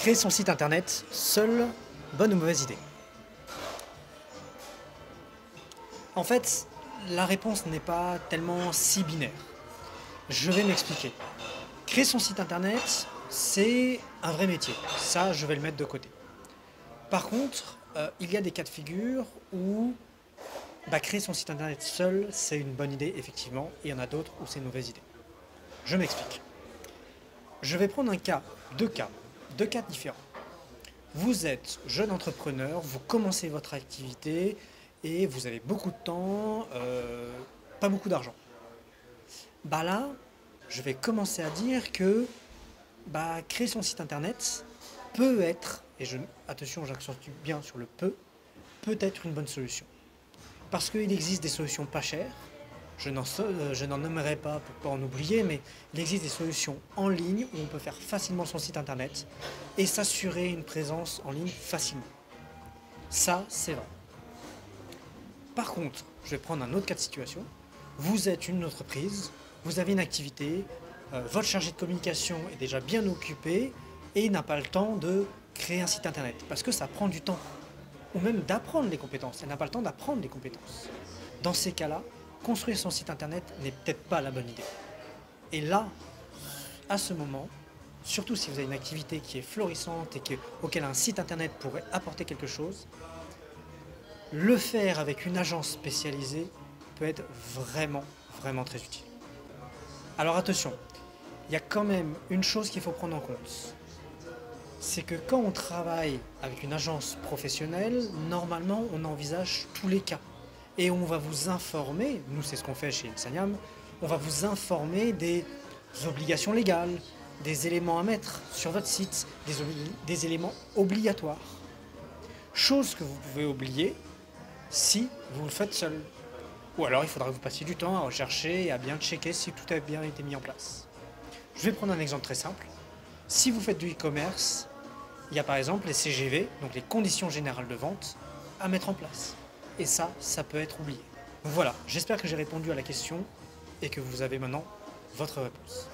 Créer son site internet, seule, bonne ou mauvaise idée? En fait, la réponse n'est pas tellement si binaire. Je vais m'expliquer. Créer son site internet, c'est un vrai métier. Ça, je vais le mettre de côté. Par contre, il y a des cas de figure où créer son site internet seul, c'est une bonne idée, effectivement, et il y en a d'autres où c'est une mauvaise idée. Je m'explique. Je vais prendre deux cas différents. Vous êtes jeune entrepreneur, vous commencez votre activité et vous avez beaucoup de temps, pas beaucoup d'argent. Là, je vais commencer à dire que créer son site internet peut être, attention, j'accentue bien sur le peut être une bonne solution. Parce qu'il existe des solutions pas chères, je n'en nommerai pas pour pas en oublier, mais il existe des solutions en ligne où on peut faire facilement son site internet et s'assurer une présence en ligne facilement. Ça, c'est vrai. Par contre, je vais prendre un autre cas de situation. Vous êtes une entreprise, vous avez une activité, votre chargé de communication est déjà bien occupé et il n'a pas le temps de créer un site internet parce que ça prend du temps. Ou même d'apprendre les compétences. Elle n'a pas le temps d'apprendre les compétences. Dans ces cas-là, construire son site internet n'est peut-être pas la bonne idée. Et là, à ce moment, surtout si vous avez une activité qui est florissante et auquel un site internet pourrait apporter quelque chose, le faire avec une agence spécialisée peut être vraiment, vraiment très utile. Alors attention, il y a quand même une chose qu'il faut prendre en compte. C'est que quand on travaille avec une agence professionnelle, normalement on envisage tous les cas. Et on va vous informer, nous c'est ce qu'on fait chez Insaniam, on va vous informer des obligations légales, des éléments à mettre sur votre site, des éléments obligatoires. Chose que vous pouvez oublier si vous le faites seul. Ou alors il faudra que vous passiez du temps à rechercher et à bien checker si tout a bien été mis en place. Je vais prendre un exemple très simple. Si vous faites du e-commerce, il y a par exemple les CGV, donc les conditions générales de vente, à mettre en place. Et ça peut être oublié. Donc voilà, j'espère que j'ai répondu à la question et que vous avez maintenant votre réponse.